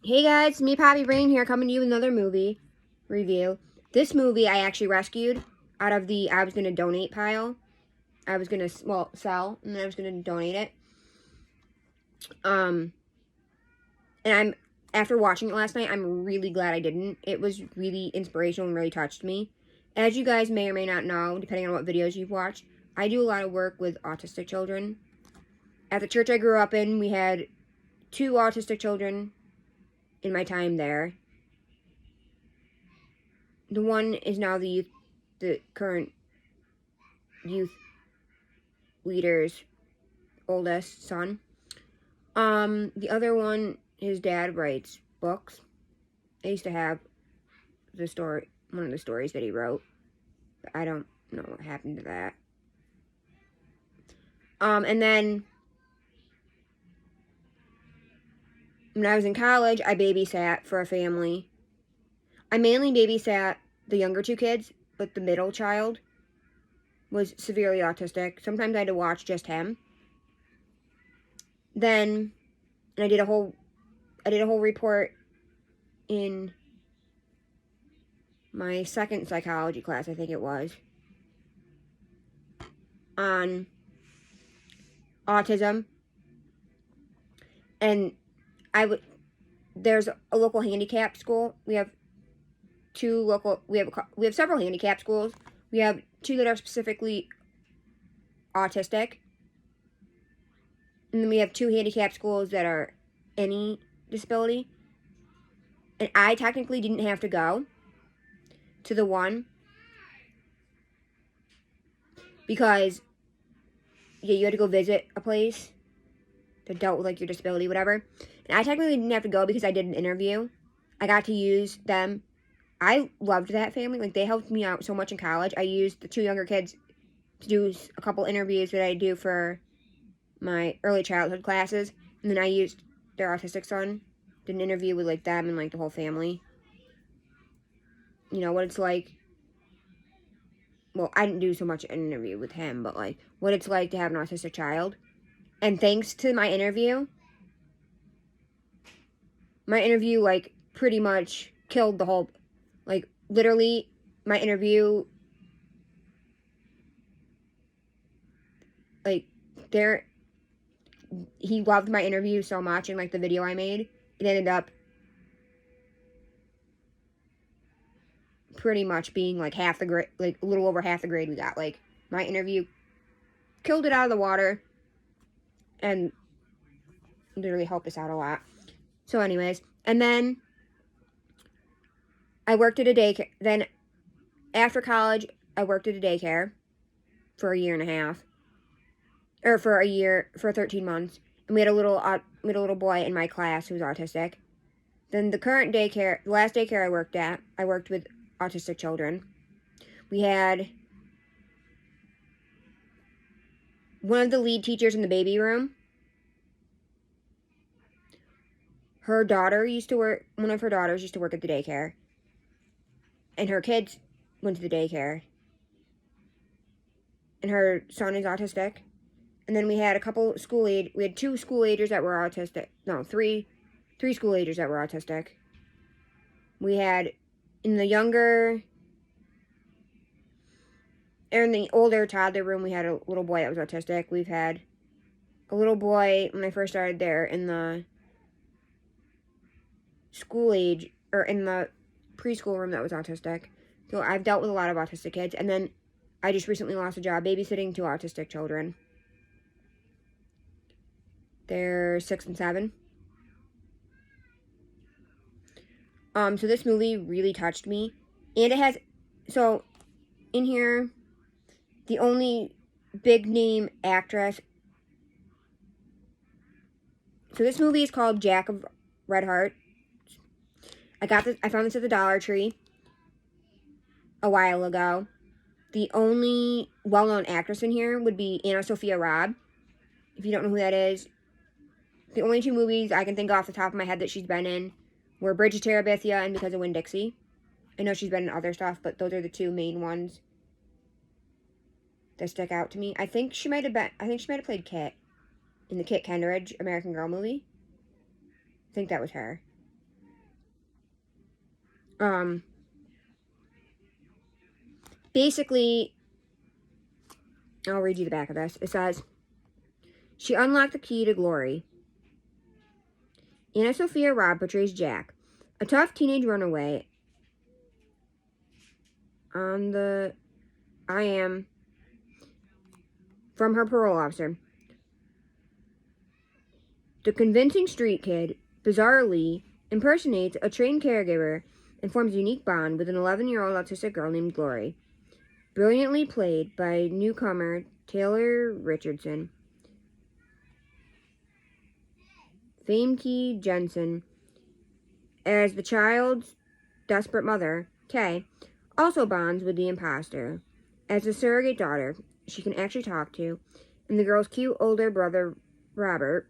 Hey guys, me Poppy Brain here coming to you with another movie review. This movie I actually rescued out of the I was going to donate pile. I was going to, sell, and then I was going to donate it. And after watching it last night, I'm really glad I didn't. It was really inspirational and really touched me. As you guys may or may not know, depending on what videos you've watched, I do a lot of work with autistic children. At the church I grew up in, we had 2 autistic children in my time there. The one is now the current youth leader's oldest son. The other one, his dad writes books. I used to have one of the stories that he wrote, but I don't know what happened to that. And then when I was in college, I babysat for a family. I mainly babysat the younger 2 kids, but the middle child was severely autistic. Sometimes I had to watch just him. Then I did a whole report in my second psychology class, I think it was, on autism. And there's a local handicap school. We have several handicap schools. We have 2 that are specifically autistic. And then we have 2 handicap schools that are any disability. And I technically didn't have to go to the one because you had to go visit a place that dealt with your disability, whatever. And I technically didn't have to go because I did an interview. I got to use them. I loved that family. They helped me out so much in college. I used the 2 younger kids to do a couple interviews that I do for my early childhood classes. And then I used their autistic son, did an interview with them and the whole family. You know, what it's like. Well, I didn't do so much an interview with him, but what it's like to have an autistic child. And thanks to my interview, pretty much killed the whole, literally, my interview, he loved my interview so much and, the video I made, it ended up pretty much being, half the grade, a little over half the grade we got. My interview killed it out of the water and literally helped us out a lot. So anyways, and then I worked at a daycare. Then after college, I worked at a daycare for a year and a half, or for 13 months. And we had a little boy in my class who was autistic. Then the last daycare I worked at, I worked with autistic children. We had one of the lead teachers in the baby room. One of her daughters used to work at the daycare. And her kids went to the daycare. And her son is autistic. And then we had we had 2 school agers that were autistic. No, 3 school agers that were autistic. We had, in the older toddler room, we had a little boy that was autistic. We've had a little boy, when I first started there, in the in the preschool room that was autistic. So I've dealt with a lot of autistic kids. And then I just recently lost a job babysitting 2 autistic children. They're 6 and 7. So this movie really touched me. And it has, so in here, the only big name actress. So this movie is called Jack of Red Heart. I found this at the Dollar Tree a while ago. The only well-known actress in here would be Anna Sophia Robb. If you don't know who that is, the only 2 movies I can think off the top of my head that she's been in were Bridge of Terabithia and Because of Winn-Dixie. I know she's been in other stuff, but those are the 2 main ones that stick out to me. I think she might have played Kit in the Kit Kendridge American Girl movie. I think that was her. Basically, I'll read you the back of this. It says, she unlocked the key to glory. Anna Sophia Robb portrays Jack, a tough teenage runaway on the from her parole officer. The convincing street kid bizarrely impersonates a trained caregiver and forms a unique bond with an 11-year-old autistic girl named Glory. Brilliantly played by newcomer Taylor Richardson. Famke Janssen as the child's desperate mother, Kay, also bonds with the imposter as a surrogate daughter she can actually talk to, and the girl's cute older brother, Robert,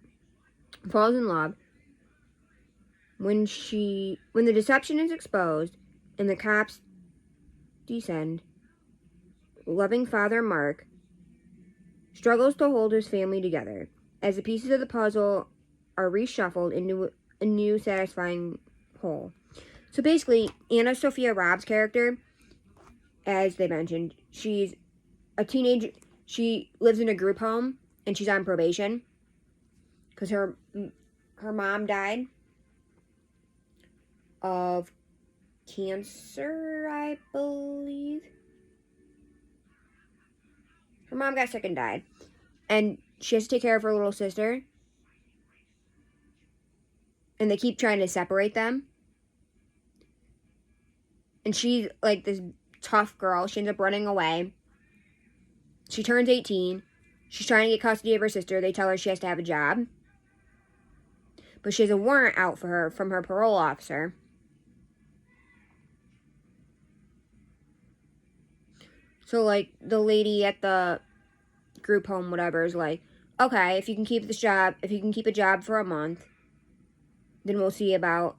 falls in love when the deception is exposed and the cops descend. Loving father Mark struggles to hold his family together as the pieces of the puzzle are reshuffled into a new satisfying whole. So basically, Anna Sophia Robb's character, as they mentioned, she's a teenage. She lives in a group home and she's on probation because her mom died of cancer, I believe. Her mom got sick and died, and she has to take care of her little sister. And they keep trying to separate them. And she's like this tough girl. She ends up running away. She turns 18. She's trying to get custody of her sister. They tell her she has to have a job. But she has a warrant out for her from her parole officer. So, like, the lady at the group home, whatever, is like, okay, if you can keep a job for a month, then we'll see about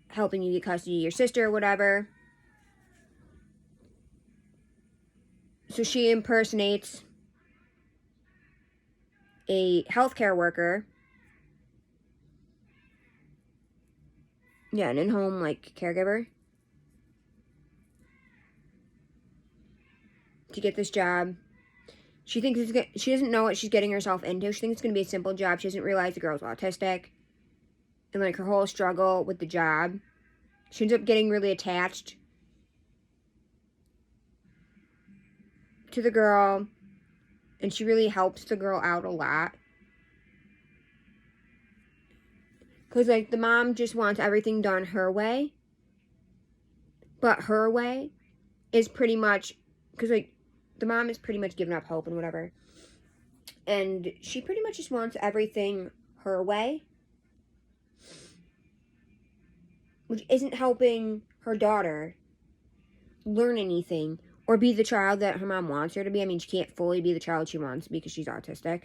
helping you get custody of your sister or whatever. So she impersonates a healthcare worker. Yeah, an in-home, like, caregiver. To get this job. She doesn't know what she's getting herself into. She thinks it's going to be a simple job. She doesn't realize the girl's autistic. And, like, her whole struggle with the job. She ends up getting really attached to the girl. And she really helps the girl out a lot. Because, like, the mom just wants everything done her way. But her way is pretty much... Because, like, the mom is pretty much giving up hope and whatever. And she pretty much just wants everything her way. Which isn't helping her daughter learn anything or be the child that her mom wants her to be. I mean, she can't fully be the child she wants because she's autistic.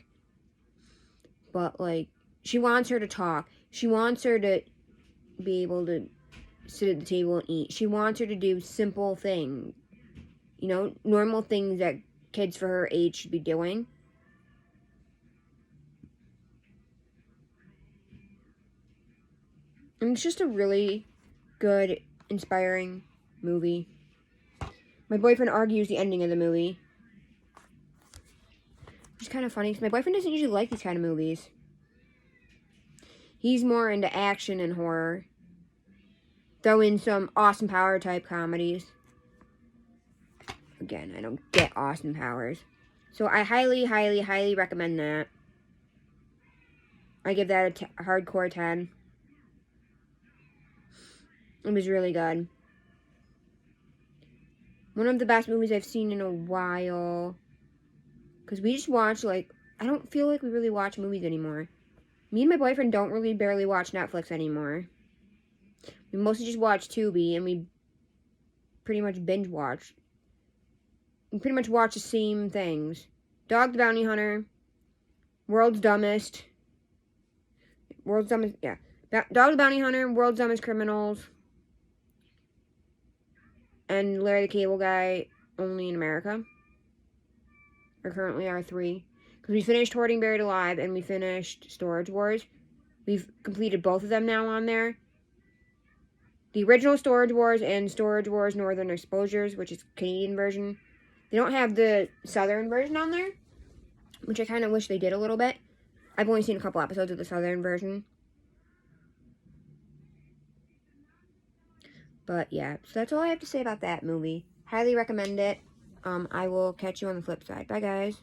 But, like, she wants her to talk. She wants her to be able to sit at the table and eat. She wants her to do simple things. You know, normal things that kids for her age should be doing. And it's just a really good, inspiring movie. My boyfriend argues the ending of the movie. Which is kind of funny, because my boyfriend doesn't usually like these kind of movies. He's more into action and horror. Throw in some Austin Power type comedies. Again, I don't get Austin Powers. So I highly, highly, highly recommend that. I give that a hardcore 10. It was really good. One of the best movies I've seen in a while. Because we just watch, like, I don't feel like we really watch movies anymore. Me and my boyfriend don't really barely watch Netflix anymore. We mostly just watch Tubi, and we pretty much binge watch. We pretty much watch the same things. Dog the Bounty Hunter. World's Dumbest. Dog the Bounty Hunter, World's Dumbest Criminals. And Larry the Cable Guy, Only in America. Are currently our 3. Because we finished Hoarding Buried Alive and we finished Storage Wars. We've completed both of them now on there. the original Storage Wars and Storage Wars Northern Exposures, which is Canadian version. They don't have the Southern version on there, which I kind of wish they did a little bit. I've only seen a couple episodes of the Southern version. But yeah, so that's all I have to say about that movie. Highly recommend it. I will catch you on the flip side. Bye, guys.